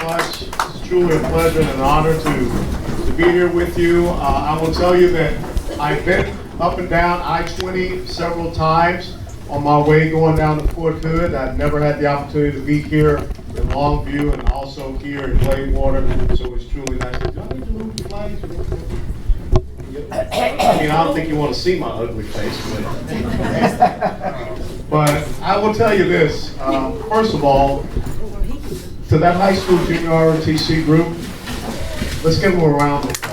much. It's truly a pleasure and an honor to be here with you. I will tell you that I've been up and down I-20 several times on my way going down to Fort Hood. I've never had the opportunity to be here in Longview and also here in Bladewater, so it's truly nice. Do I need to move the flags? I mean, I don't think you want to see my ugly face, but I will tell you this. First of all, to that high school junior ROTC group, let's give them a round of applause.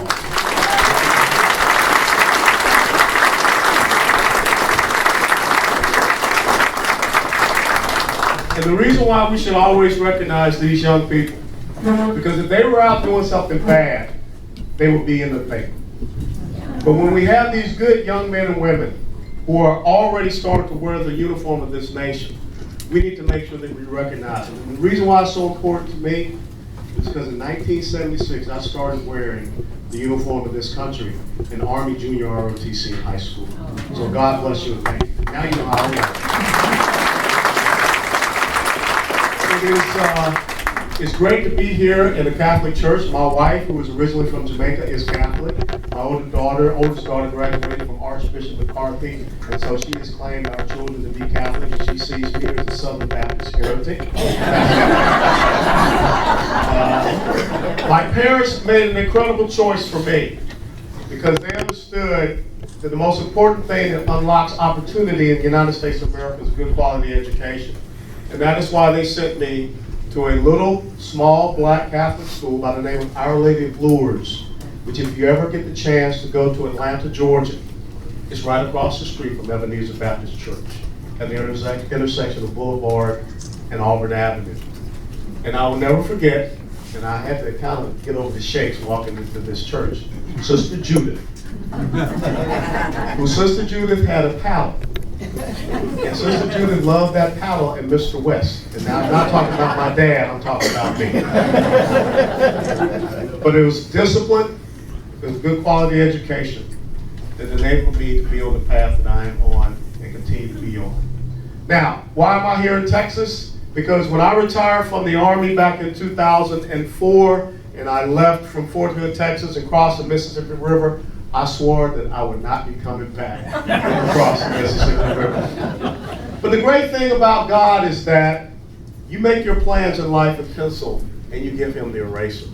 And the reason why we should always recognize these young people, because if they were out doing something bad, they would be in the paper. But when we have these good young men and women who are already starting to wear the uniform of this nation, we need to make sure that we recognize them. And the reason why it's so important to me is because in 1976, I started wearing the uniform of this country in Army Junior ROTC in high school. So God bless you and thank you. Now you know how I work. It's great to be here in a Catholic church. My wife, who is originally from Jamaica, is Catholic. My oldest daughter graduated from Archbishop McCarthy, and so she has claimed our children to be Catholic, and she sees me as a Southern Baptist heretic. My parents made an incredible choice for me because they understood that the most important thing that unlocks opportunity in the United States of America is good quality education. And that is why they sent me to a little, small, black Catholic school by the name of Our Lady of Lourdes, which if you ever get the chance to go to Atlanta, Georgia, it's right across the street from Ebenezer Baptist Church at the intersection of Boulevard and Auburn Avenue. And I will never forget, and I had to kind of get over the shakes walking into this church, Sister Judith. Who Sister Judith had a palette. And Sister Judith loved that paddle and Mr. West. And now I'm not talking about my dad, I'm talking about me. But it was discipline, it was good quality education that enabled me to be on the path that I am on and continue to be on. Now, why am I here in Texas? Because when I retired from the Army back in 2004, and I left from Fort Hood, Texas, and crossed the Mississippi River, I swore that I would not be coming back across the Mississippi River. But the great thing about God is that you make your plans in life in pencil and you give him the eraser.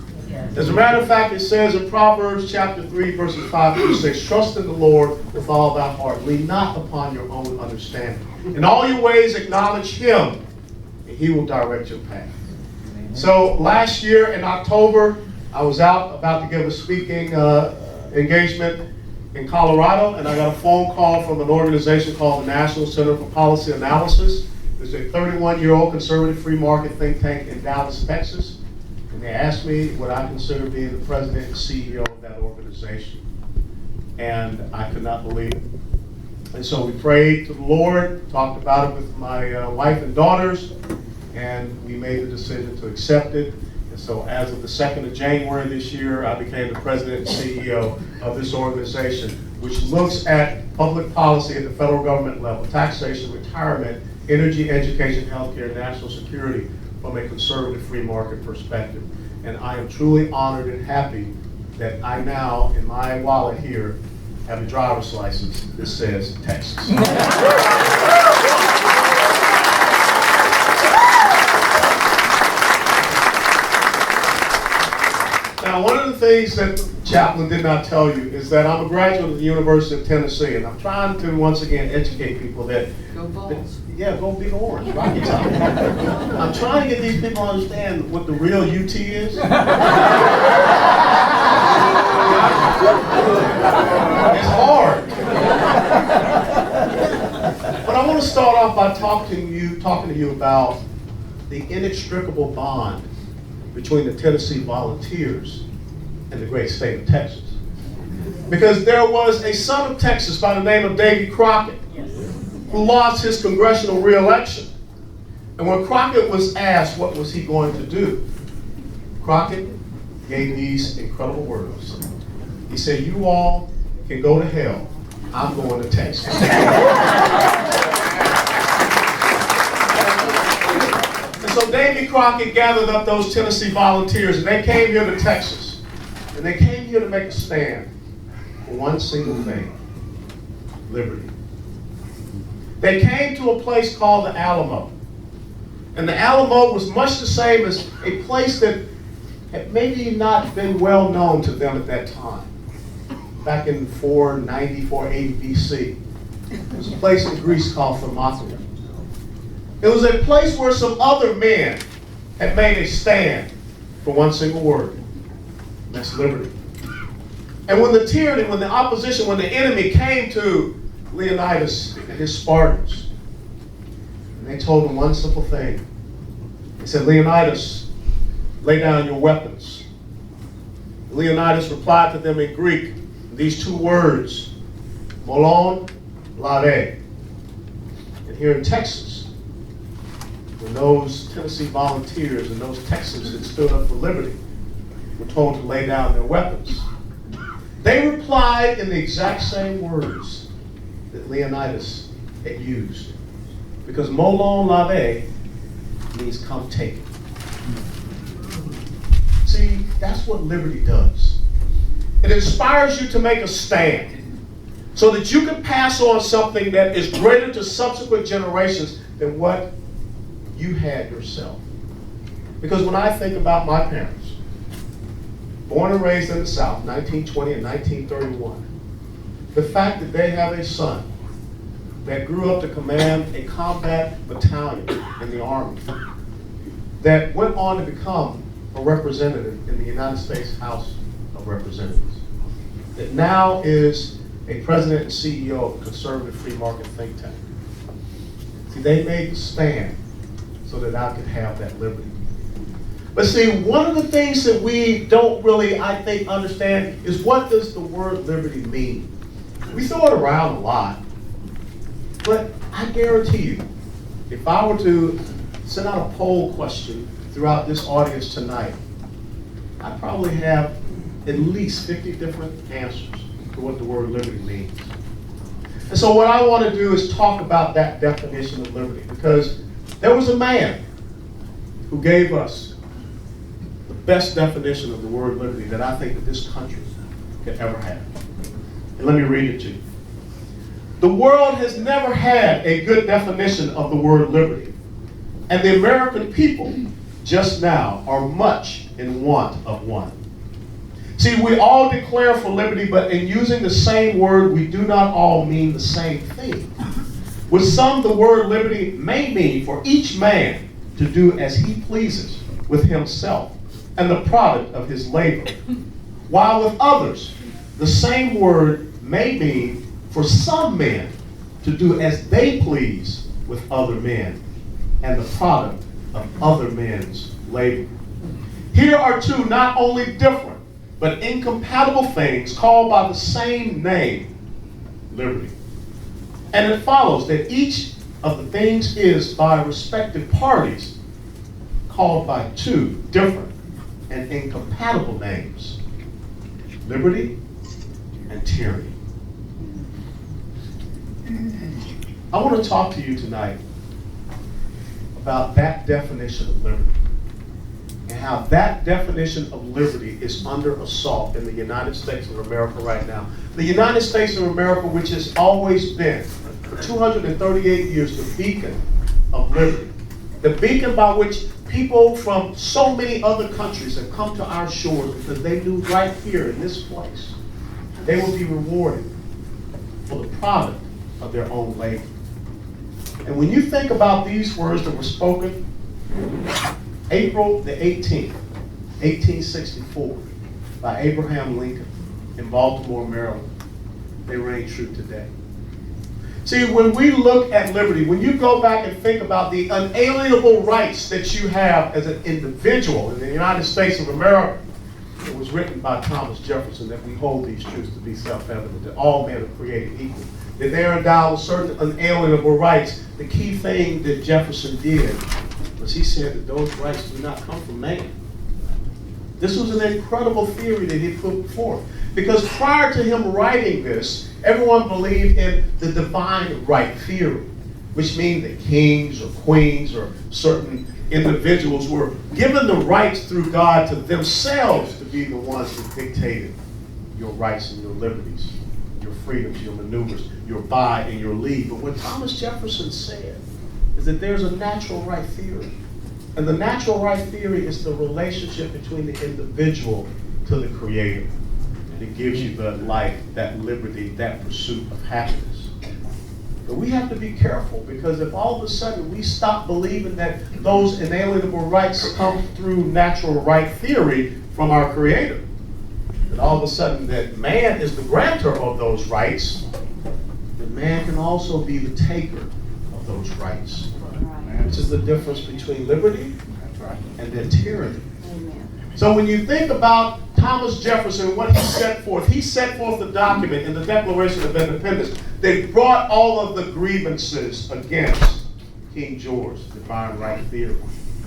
As a matter of fact, it says in Proverbs chapter 3, verses 5 through 6, trust in the Lord with all thy heart. Lean not upon your own understanding. In all your ways acknowledge him, and he will direct your path. So last year in October, I was out about to give a speaking engagement in Colorado, and I got a phone call from an organization called the National Center for Policy Analysis. It's a 31-year-old conservative free market think tank in Dallas, Texas. And they asked me what I consider being the president and CEO of that organization. And I could not believe it. And so we prayed to the Lord, talked about it with my wife and daughters, and we made the decision to accept it. And so as of the 2nd of January this year, I became the president and CEO of this organization, which looks at public policy at the federal government level, taxation, retirement, energy, education, healthcare, national security from a conservative free market perspective. And I am truly honored and happy that I now, in my wallet here, have a driver's license that says Texas. Now, one of the things that the chaplain did not tell you is that I'm a graduate of the University of Tennessee, and I'm trying to, once again, educate people that... Go Bulls. Yeah, go Big Orange, Rocky Top. I'm trying to get these people to understand what the real UT is. It's hard. But I want to start off by talking to you about the inextricable bond between the Tennessee Volunteers and the great state of Texas. Because there was a son of Texas by the name of Davy Crockett who lost his congressional re-election. And when Crockett was asked what was he going to do, Crockett gave these incredible words. He said, you all can go to hell. I'm going to Texas. And so so Davy Crockett gathered up those Tennessee volunteers, and they came here to Texas. And they came here to make a stand for one single thing: liberty. They came to a place called the Alamo. And the Alamo was much the same as a place that had maybe not been well known to them at that time. Back in 490, 480 BC. There was a place in Greece called Thermopylae. It was a place where some other men had made a stand for one single word. And that's liberty. And when the tyranny, when the opposition, when the enemy came to Leonidas and his Spartans, and they told him one simple thing. They said, Leonidas, lay down your weapons. Leonidas replied to them in Greek, these two words, molon lave. And here in Texas, when those Tennessee volunteers and those Texans that stood up for liberty were told to lay down their weapons, they replied in the exact same words that Leonidas had used. Because molon lave means come take it. See, that's what liberty does. It inspires you to make a stand so that you can pass on something that is greater to subsequent generations than what you had yourself. Because when I think about my parents, born and raised in the South, 1920 and 1931, the fact that they have a son that grew up to command a combat battalion in the Army, that went on to become a representative in the United States House of Representatives, that now is a president and CEO of a conservative free market think tank. See, they made the stand so that I could have that liberty. But see, one of the things that we don't really, I think, understand is what does the word liberty mean? We throw it around a lot, but I guarantee you, if I were to send out a poll question throughout this audience tonight, I'd probably have at least 50 different answers to what the word liberty means. And so what I want to do is talk about that definition of liberty, because there was a man who gave us the best definition of the word liberty that I think that this country could ever have. And let me read it to you. The world has never had a good definition of the word liberty, and the American people just now are much in want of one. See, we all declare for liberty, but in using the same word, we do not all mean the same thing. With some, the word liberty may mean for each man to do as he pleases with himself and the product of his labor, while with others, the same word may mean for some men to do as they please with other men and the product of other men's labor. Here are two not only different, but incompatible things called by the same name, liberty. And it follows that each of the things is by respective parties called by two different and incompatible names, liberty and tyranny. I want to talk to you tonight about that definition of liberty and how that definition of liberty is under assault in the United States of America right now. The United States of America, which has always been, for 238 years, the beacon of liberty. The beacon by which people from so many other countries have come to our shores because they knew right here in this place they will be rewarded for the product of their own labor. And when you think about these words that were spoken April the 18th, 1864, by Abraham Lincoln in Baltimore, Maryland, they reign true today. See, when we look at liberty, when you go back and think about the unalienable rights that you have as an individual in the United States of America, it was written by Thomas Jefferson that we hold these truths to be self-evident, that all men are created equal, that they are endowed with certain unalienable rights. The key thing that Jefferson did was he said that those rights do not come from man. This was an incredible theory that he put forth, because prior to him writing this, everyone believed in the divine right theory, which means that kings or queens or certain individuals were given the rights through God to themselves to be the ones that dictated your rights and your liberties, your freedoms, your maneuvers, your buy and your leave. But what Thomas Jefferson said is that there's a natural right theory. And the natural right theory is the relationship between the individual to the Creator. And it gives you that life, that liberty, that pursuit of happiness. But we have to be careful, because if all of a sudden we stop believing that those inalienable rights come through natural right theory from our Creator, that all of a sudden that man is the grantor of those rights, that man can also be the taker of those rights. Which is the difference between liberty and then tyranny. So when you think about Thomas Jefferson, what he set forth the document in the Declaration of Independence. They brought all of the grievances against King George, the divine right theory.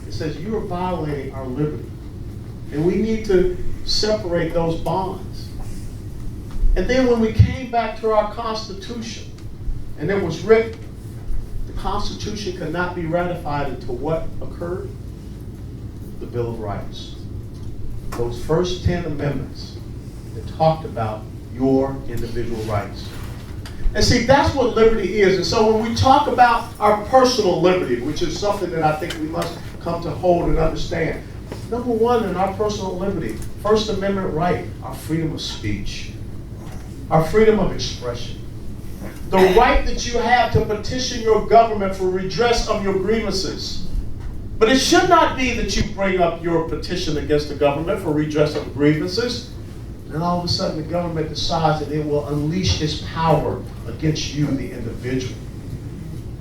It says, you are violating our liberty. And we need to separate those bonds. And then when we came back to our Constitution, and it was written, the Constitution could not be ratified until what occurred? The Bill of Rights. Those first 10 amendments that talked about your individual rights. And see, that's what liberty is. And so when we talk about our personal liberty, which is something that I think we must come to hold and understand. Number one, in our personal liberty, First Amendment right, our freedom of speech, our freedom of expression. The right that you have to petition your government for redress of your grievances. But it should not be that you bring up your petition against the government for redress of grievances, and all of a sudden the government decides that it will unleash its power against you, the individual.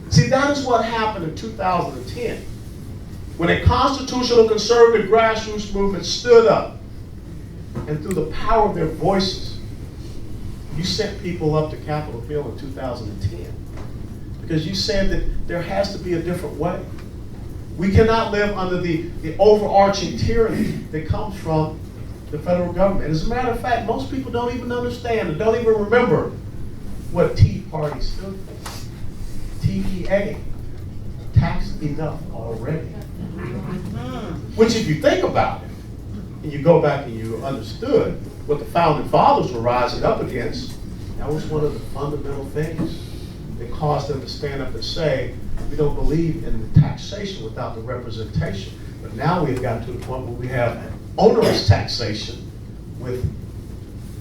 See, that is what happened in 2010, when a constitutional conservative grassroots movement stood up, and through the power of their voices, you sent people up to Capitol Hill in 2010 because you said that there has to be a different way. We cannot live under the overarching tyranny that comes from the federal government. As a matter of fact, most people don't even understand and don't even remember what Tea Party stood for. TEA, tax enough already. Which, if you think about it, and you go back and you understood what the founding fathers were rising up against, that was one of the fundamental things that caused them to stand up and say, we don't believe in the taxation without the representation. But now we've gotten to the point where we have onerous taxation with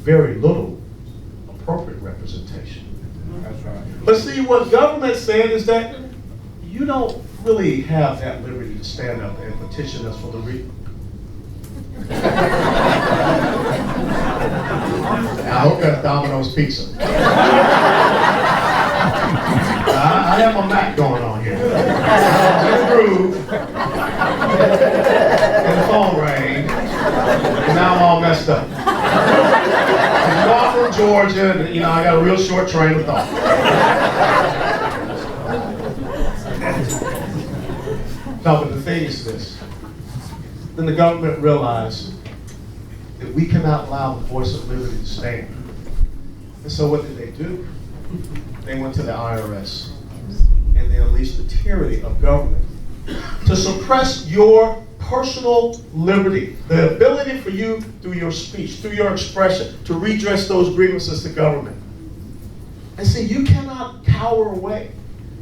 very little appropriate representation. That's right. But see, what government said is that you don't really have that liberty to stand up and petition us for the I hope that's Domino's Pizza. I have my Mac going on here. In the groove. And the phone rang. And now I'm all messed up. And I'm from Georgia, and I got a real short train of thought. No, but the thing is this. Then the government realized that we cannot allow the voice of liberty to stand. And so what did they do? They went to the IRS and they unleashed the tyranny of government to suppress your personal liberty, the ability for you through your speech, through your expression, to redress those grievances to government. And see, you cannot cower away.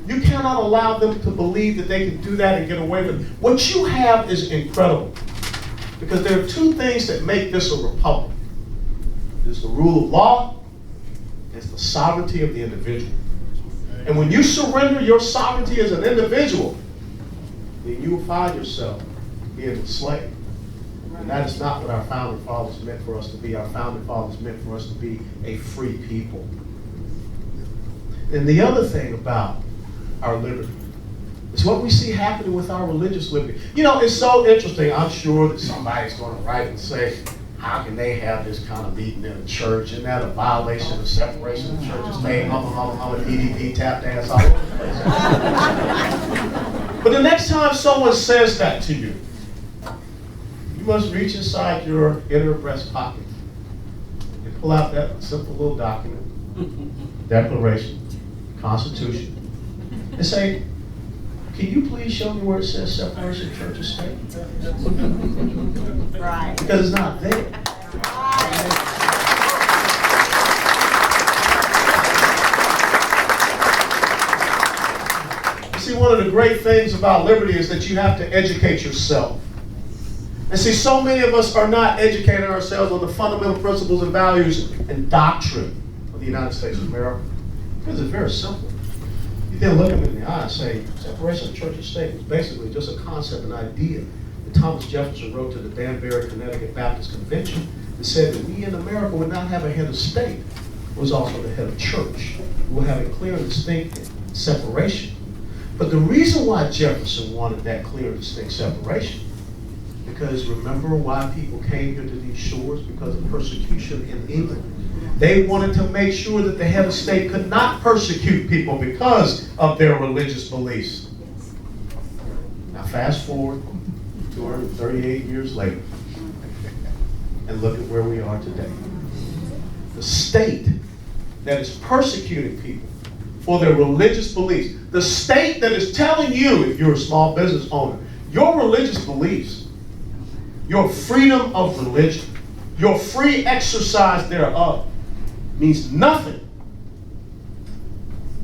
You cannot allow them to believe that they can do that and get away with it. What you have is incredible. Because there are two things that make this a republic. There's the rule of law, and it's the sovereignty of the individual. And when you surrender your sovereignty as an individual, then you will find yourself being enslaved. And that is not what our founding fathers meant for us to be. Our founding fathers meant for us to be a free people. And the other thing about our liberty is what we see happening with our religious liberty. It's so interesting. I'm sure that somebody's going to write and say, how can they have this kind of meeting in a church? Isn't that a violation of separation of churches? They DDP, tap dance all over the place. But the next time someone says that to you, you must reach inside your inner breast pocket and pull out that simple little document, Declaration, Constitution, and say, Can you please show me where it says separation of church and state? Right. Because it's not there. You see, one of the great things about liberty is that you have to educate yourself. And see, so many of us are not educating ourselves on the fundamental principles and values and doctrine of the United States of America. Because it's very simple. You then look them in the eye and say, separation of church and state was basically just a concept, an idea that Thomas Jefferson wrote to the Danbury, Connecticut Baptist Convention that said that we in America would not have a head of state, it was also the head of church. We'll have a clear and distinct separation. But the reason why Jefferson wanted that clear and distinct separation, because remember why people came here to these shores? Because of persecution in England. They wanted to make sure that the head of state could not persecute people because of their religious beliefs. Now fast forward 238 years later and look at where we are today. The state that is persecuting people for their religious beliefs, the state that is telling you, if you're a small business owner, your religious beliefs, your freedom of religion, your free exercise thereof means nothing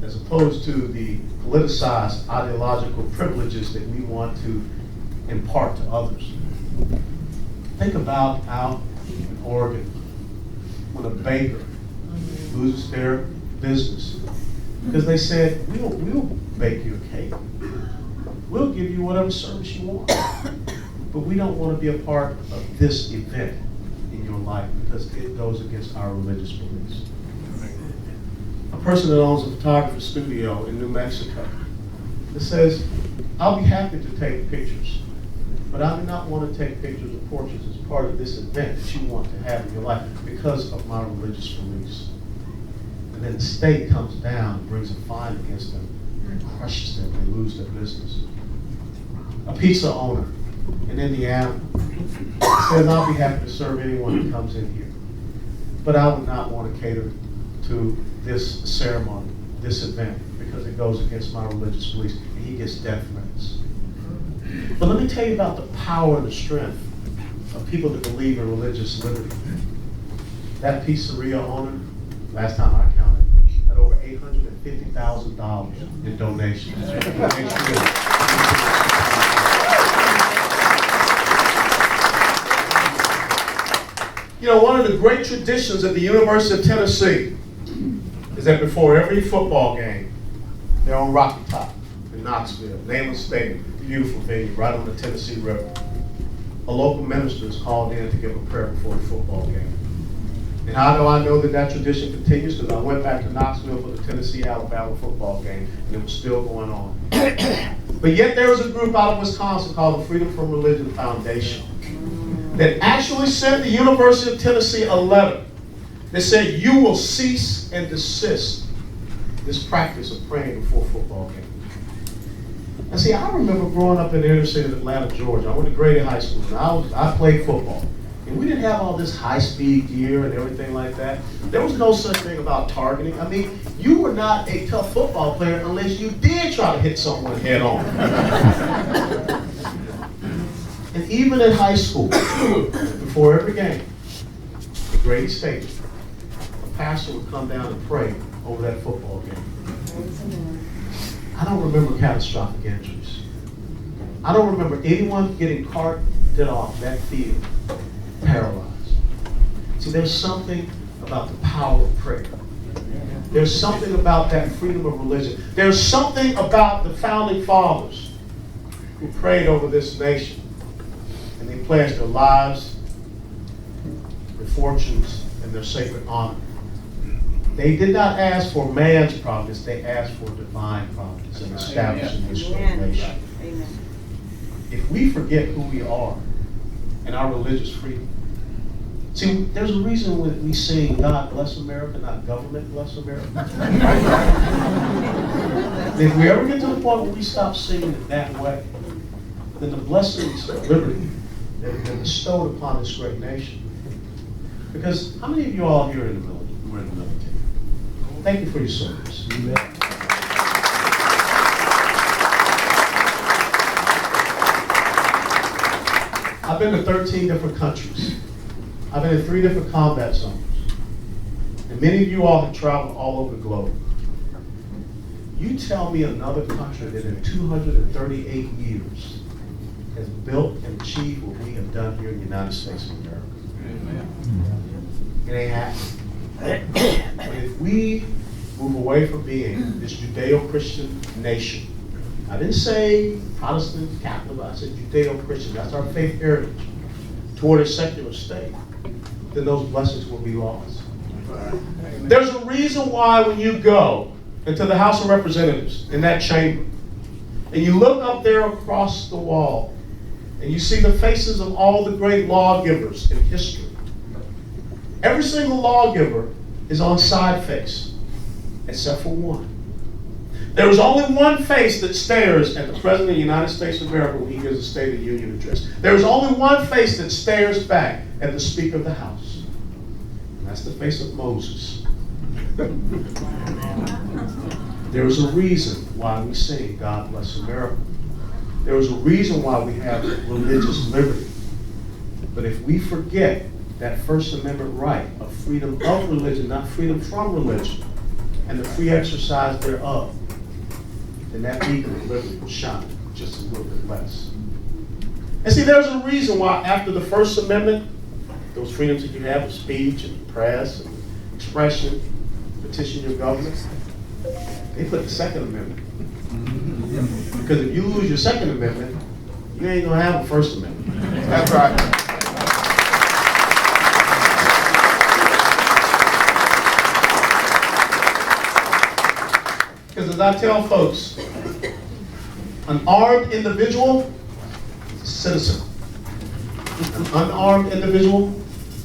as opposed to the politicized ideological privileges that we want to impart to others. Think about out in Oregon when a baker loses their business because they said, we'll bake you a cake. We'll give you whatever service you want. But we don't want to be a part of this event in your life because it goes against our religious beliefs. A person that owns a photography studio in New Mexico that says, I'll be happy to take pictures, but I do not want to take pictures of portraits as part of this event that you want to have in your life because of my religious beliefs. And then the state comes down and brings a fine against them and crushes them. They lose their business. A pizza owner in Indiana says, I'll be happy to serve anyone who comes in here, but I would not want to cater to this ceremony, this event, because it goes against my religious beliefs, and he gets death threats. But let me tell you about the power and the strength of people that believe in religious liberty. That pizzeria owner, last time I counted, had over $850,000 in donations. You know, one of the great traditions at the University of Tennessee is that before every football game, they're on Rocky Top in Knoxville, Neyland Stadium, beautiful venue right on the Tennessee River. A local minister is called in to give a prayer before the football game. And how do I know that that tradition continues? Because I went back to Knoxville for the Tennessee-Alabama football game, and it was still going on. But yet there was a group out of Wisconsin called the Freedom from Religion Foundation that actually sent the University of Tennessee a letter that said, you will cease and desist this practice of praying before football games. And see, I remember growing up in the inner city of Atlanta, Georgia. I went to Grady High School, and I played football. And we didn't have all this high-speed gear and everything like that. There was no such thing about targeting. I mean, you were not a tough football player unless you did try to hit someone head on. And even in high school, before every game, at Grady Stadium, a pastor would come down and pray over that football game. I don't remember catastrophic injuries. I don't remember anyone getting carted off that field paralyzed. See, there's something about the power of prayer. There's something about that freedom of religion. There's something about the founding fathers who prayed over this nation. And they pledged their lives, their fortunes, and their sacred honor. They did not ask for man's providence, they asked for divine providence in establishing this great nation. Amen. If we forget who we are and our religious freedom, see, there's a reason when we sing God bless America, not government bless America. If we ever get to the point where we stop singing it that way, then the blessings of liberty that have been bestowed upon this great nation. Because how many of you all here are in the military? We're in the military. Thank you for your service. Amen. I've been to 13 different countries. I've been in 3 different combat zones. And many of you all have traveled all over the globe. You tell me another country that in 238 years has built and achieved what we have done here in the United States of America. Amen. It ain't happening. But if we move away from being this Judeo-Christian nation, I didn't say Protestant, Catholic, I said Judeo-Christian, that's our faith heritage, toward a secular state, then those blessings will be lost. There's a reason why when you go into the House of Representatives, in that chamber, and you look up there across the wall, and you see the faces of all the great lawgivers in history. Every single lawgiver is on side face, except for one. There is only one face that stares at the President of the United States of America when he gives a State of the Union address. There is only one face that stares back at the Speaker of the House. And that's the face of Moses. There is a reason why we sing God Bless America. There is a reason why we have religious liberty. But if we forget that First Amendment right of freedom of religion, not freedom from religion, and the free exercise thereof, then that beacon of liberty will shine just a little bit less. And see, there's a reason why after the First Amendment, those freedoms that you have of speech and press and expression, petition your government, they put the Second Amendment. Because if you lose your Second Amendment, you ain't gonna have a First Amendment. That's right. Because as I tell folks, an armed individual is a citizen. An unarmed individual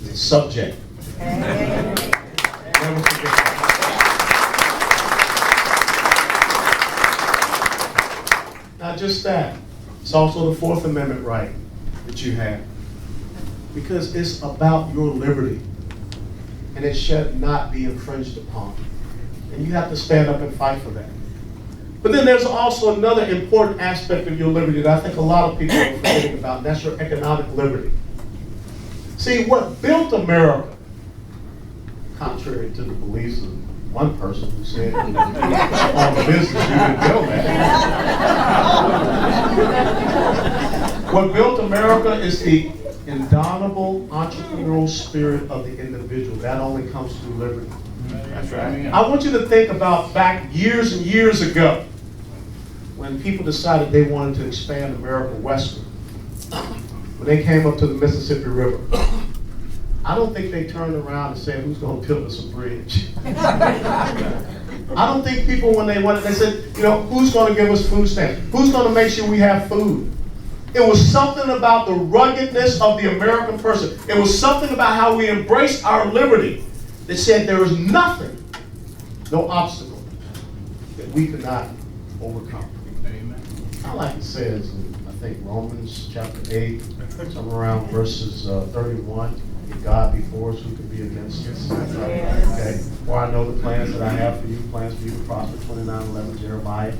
is a subject. Never forget that. Not just that, it's also the Fourth Amendment right that you have. Because it's about your liberty. And it should not be infringed upon. And you have to stand up and fight for that. But then there's also another important aspect of your liberty that I think a lot of people are forgetting about, and that's your economic liberty. See, what built America, contrary to the beliefs of one person who said on the business you didn't build that. What built America is the indomitable entrepreneurial spirit of the individual. That only comes through liberty. That's right. I want you to think about back years and years ago when people decided they wanted to expand America westward. When they came up to the Mississippi River, I don't think they turned around and said, who's going to build us a bridge? I don't think people, when they went, they said, you know, who's going to give us food stamps? Who's going to make sure we have food? It was something about the ruggedness of the American person. It was something about how we embraced our liberty that said there is nothing, no obstacle that we could not overcome. Amen. I like it says in, I think, Romans chapter 8, somewhere around verses 31, if God be for us, who can be against us? Okay. For I know the plans that I have for you, plans for you to prosper, 29:11, Jeremiah.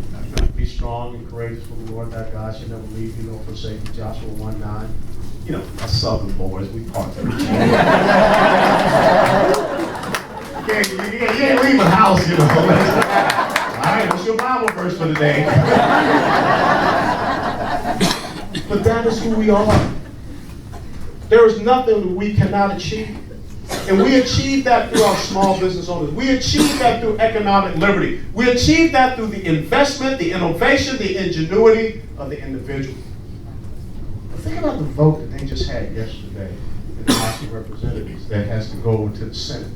Be strong and courageous, for the Lord thy God shall never leave you nor forsake you, Joshua 1:9. You know, us Southern boys, we part every day. You ain't leaving the house, you know. All right, what's your Bible verse for today? But that is who we are. There is nothing that we cannot achieve. And we achieve that through our small business owners. We achieve that through economic liberty. We achieve that through the investment, the innovation, the ingenuity of the individual. But think about the vote that they just had yesterday in the House of Representatives that has to go into the Senate.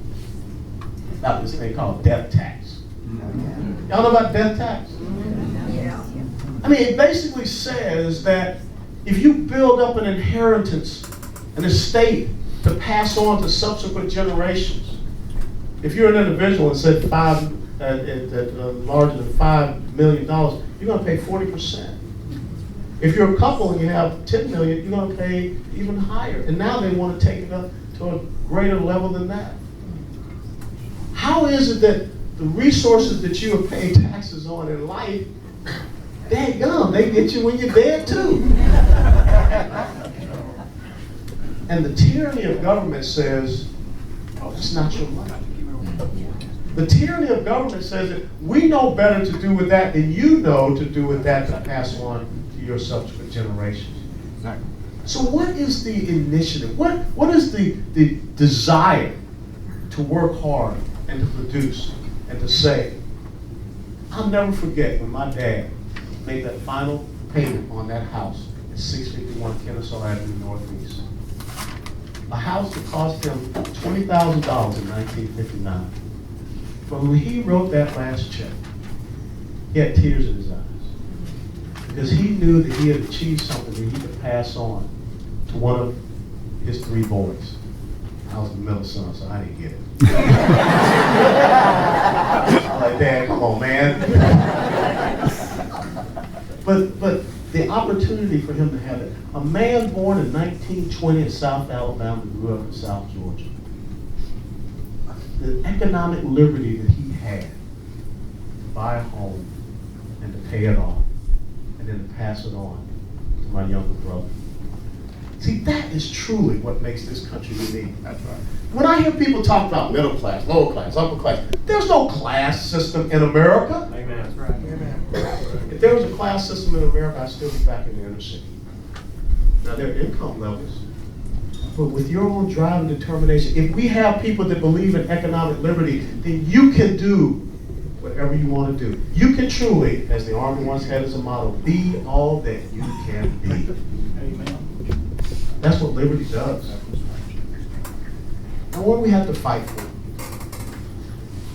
About this thing called death tax. Y'all know about death tax? I mean, it basically says that if you build up an inheritance, an estate to pass on to subsequent generations, if you're an individual and said larger than $5 million, you're going to pay 40%. If you're a couple and you have $10 million, you're going to pay even higher. And now they want to take it up to a greater level than that. How is it that the resources that you have paid taxes on in life, daggum, they get you when you're dead too? And the tyranny of government says, oh, it's not your money. The tyranny of government says that we know better to do with that than you know to do with that to pass on to your subsequent generations. Exactly. So what is the initiative? What is the desire to work hard and to produce and to save? I'll never forget when my dad made that final payment on that house at 651 Kennesaw Avenue Northeast. A house that cost him $20,000 in 1959. But when he wrote that last check, he had tears in his eyes. Because he knew that he had achieved something that he could pass on to one of his 3 boys. I was the middle son, so I didn't get it. I'm like, Dad, come on, man. But the opportunity for him to have it. A man born in 1920 in South Alabama who grew up in South Georgia. The economic liberty that he had to buy a home and to pay it off and then to pass it on to my younger brother. See, that is truly what makes this country unique. That's right. When I hear people talk about middle class, lower class, upper class, there's no class system in America. Amen. That's right. Amen. If there was a class system in America, I'd still be back in the inner city. Now, there are income levels, but with your own drive and determination, if we have people that believe in economic liberty, then you can do whatever you want to do. You can truly, as the Army once had as a motto, be all that you can be. Amen. That's what liberty does. And what do we have to fight for?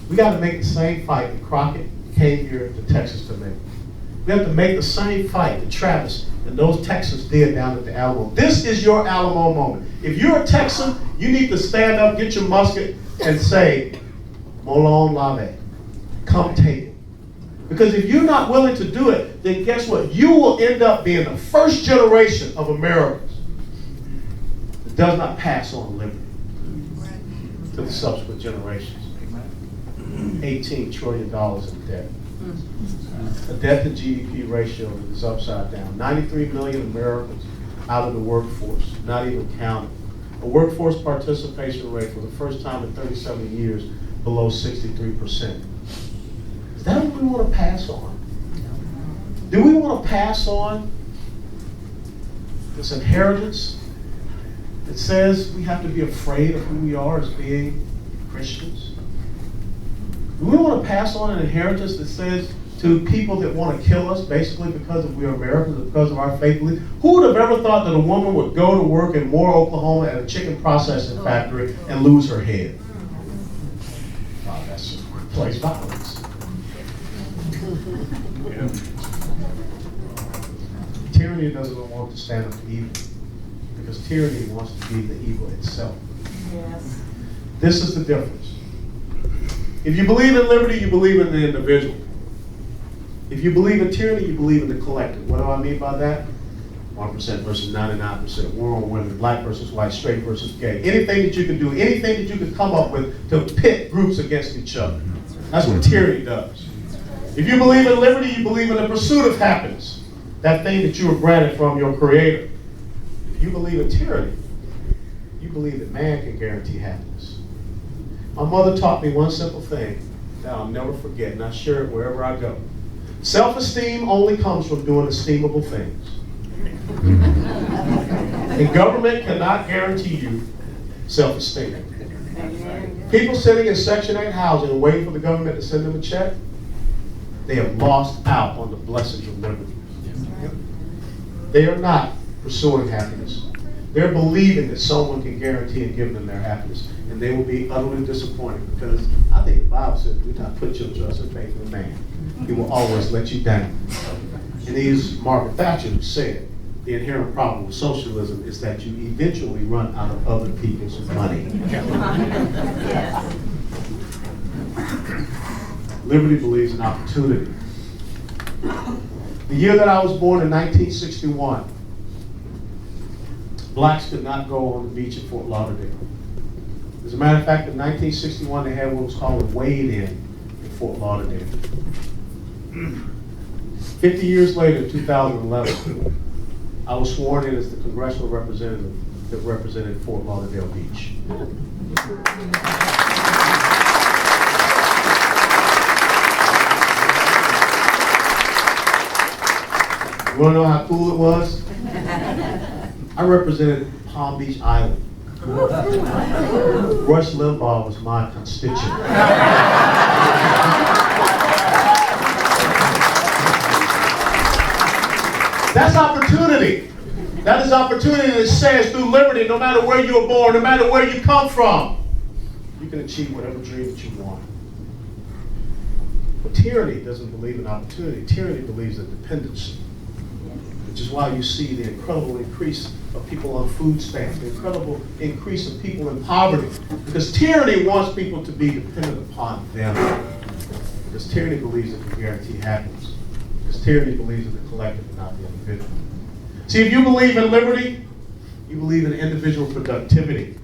We got to make the same fight that Crockett came here to Texas to make. We have to make the same fight that Travis and those Texans did down at the Alamo. This is your Alamo moment. If you're a Texan, you need to stand up, get your musket, and say, Molon Lave, come take it. Because if you're not willing to do it, then guess what? You will end up being the first generation of Americans that does not pass on liberty to the subsequent generations. $18 trillion in debt. A debt to GDP ratio that is upside down. 93 million Americans out of the workforce, not even counted. A workforce participation rate for the first time in 37 years below 63%. Is that what we want to pass on? Do we want to pass on this inheritance that says we have to be afraid of who we are as being Christians? Do we want to pass on an inheritance that says to people that want to kill us basically because we are Americans, because of our faith belief? Who would have ever thought that a woman would go to work in Moore, Oklahoma at a chicken processing factory and lose her head? Wow, that's just workplace violence. Yeah. Tyranny doesn't want to stand up to evil because tyranny wants to be the evil itself. Yes. This is the difference. If you believe in liberty, you believe in the individual. If you believe in tyranny, you believe in the collective. What do I mean by that? 1% versus 99%, war on women, black versus white, straight versus gay. Anything that you can do, anything that you can come up with to pit groups against each other. That's what tyranny does. If you believe in liberty, you believe in the pursuit of happiness, that thing that you were granted from your Creator. If you believe in tyranny, you believe that man can guarantee happiness. My mother taught me one simple thing that I'll never forget, and I share it wherever I go. Self-esteem only comes from doing esteemable things. And government cannot guarantee you self-esteem. People sitting in Section 8 housing and waiting for the government to send them a check, they have lost out on the blessings of liberty. They are not pursuing happiness. They're believing that someone can guarantee and give them their happiness. And they will be utterly disappointed because I think the Bible says, do not put your trust and faith in man. He will always let you down. And these Margaret Thatcher who said, the inherent problem with socialism is that you eventually run out of other people's money. Liberty believes in opportunity. The year that I was born in 1961, blacks could not go on the beach at Fort Lauderdale. As a matter of fact, in 1961, they had what was called a wade-in in Fort Lauderdale. 50 years later, in 2011, I was sworn in as the congressional representative that represented Fort Lauderdale Beach. You want to know how cool it was? I represented Palm Beach Island. Rush Limbaugh was my constituent. That's opportunity. That is opportunity that says through liberty, no matter where you were born, no matter where you come from, you can achieve whatever dream that you want. But tyranny doesn't believe in opportunity. Tyranny believes in dependency. Which is why you see the incredible increase of people on food stamps, the incredible increase of people in poverty. Because tyranny wants people to be dependent upon them. Because tyranny believes it can guarantee happiness. Because tyranny believes in the collective and not the individual. See, if you believe in liberty, you believe in individual productivity.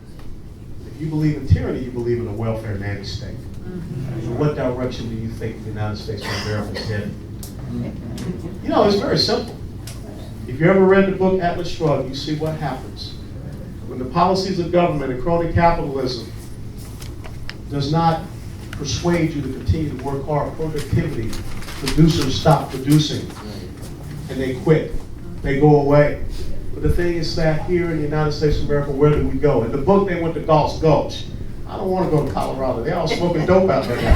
If you believe in tyranny, you believe in a welfare nanny state. So what direction do you think the United States of America is headed? You know, it's very simple. If you ever read the book Atlas Shrugged, you see what happens when the policies of government and crony capitalism does not persuade you to continue to work hard. Productivity, producers stop producing and they quit. They go away. But the thing is that here in the United States of America, where do we go? In the book, they went to Gulch Gulch. I don't want to go to Colorado. They're all smoking dope out there now.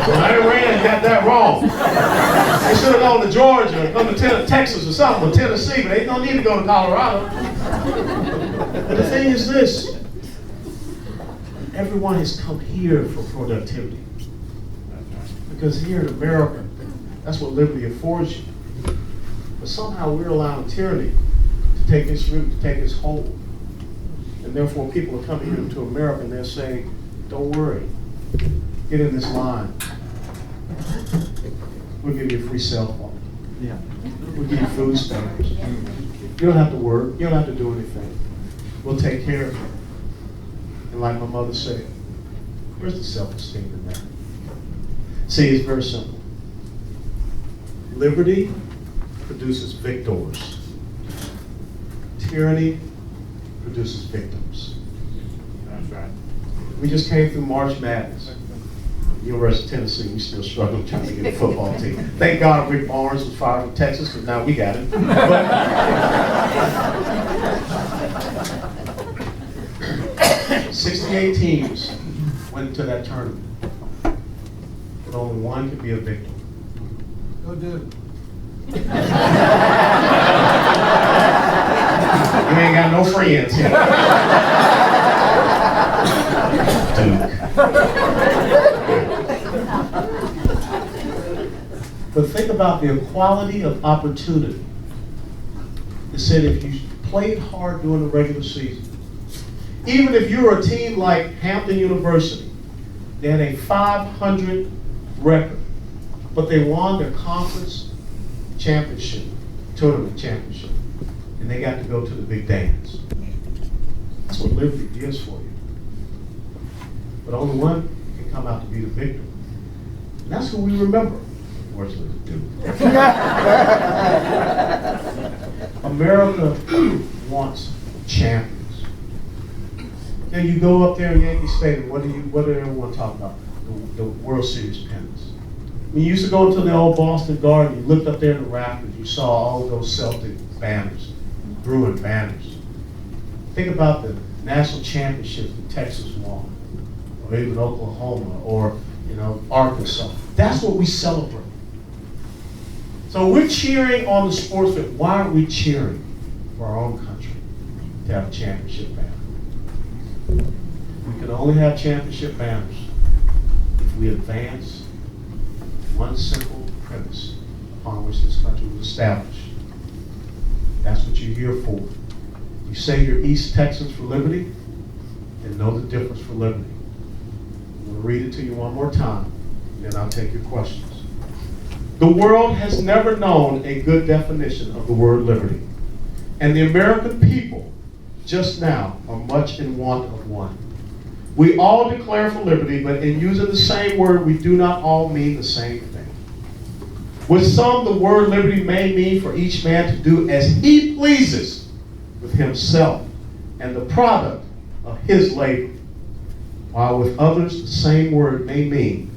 So Iran got that wrong. They should have gone to Georgia or come to Texas or something, or Tennessee, but they don't need to go to Colorado. But the thing is this, everyone has come here for productivity. Because here in America, that's what liberty affords you. But somehow we're allowing tyranny to take its root, to take its hold. And therefore people are coming here to America and they're saying, don't worry, get in this line. We'll give you a free cell phone. Yeah. We'll give you food stamps. You don't have to work. You don't have to do anything. We'll take care of you. And like my mother said, where's the self-esteem in that? See, it's very simple. Liberty produces victors. Tyranny produces victims. That's right. We just came through March Madness. University of Tennessee, we still struggling trying to get a football team. Thank God Rick Barnes was fired from Texas, because now we got it. But 68 teams went into that tournament, but only one could be a victim. Go do. You ain't got no friends here. But think about the equality of opportunity. It said if you played hard during the regular season, even if you were a team like Hampton University, they had a 500 record, but they won their conference championship, tournament championship, and they got to go to the big dance. That's what liberty is for you. But only one can come out to be the victor. And that's who we remember. Unfortunately, America wants champions. Now you go up there in Yankee Stadium, what do everyone talk about? The World Series pennants. When you used to go to the old Boston Garden, you looked up there in the rafters, you saw all of those Celtic banners, Bruin banners. Think about the national championships that Texas won, or even Oklahoma, or Arkansas. That's what we celebrate. So we're cheering on the sports field. Why aren't we cheering for our own country to have a championship banner? We can only have championship banners if we advance one simple premise upon which this country was established. That's what you're here for. You say you're East Texans for liberty, then know the difference for liberty. I'm going to read it to you one more time, and then I'll take your questions. The world has never known a good definition of the word liberty, and the American people just now are much in want of one. We all declare for liberty, but in using the same word, we do not all mean the same thing. With some, the word liberty may mean for each man to do as he pleases with himself and the product of his labor, while with others, the same word may mean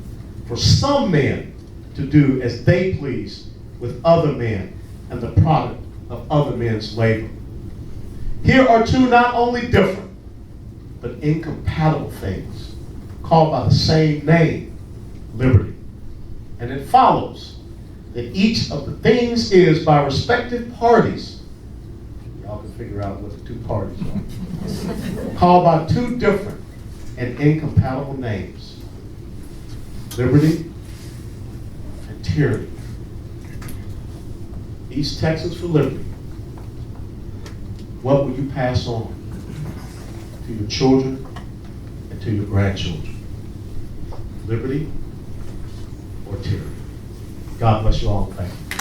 for some men to do as they please with other men and the product of other men's labor. Here are two not only different, but incompatible things called by the same name, liberty. And it follows that each of the things is by respective parties, y'all can figure out what the two parties are, called by two different and incompatible names, liberty and tyranny. East Texas for liberty. What will you pass on to your children and to your grandchildren? Liberty or tyranny? God bless you all. Thank you.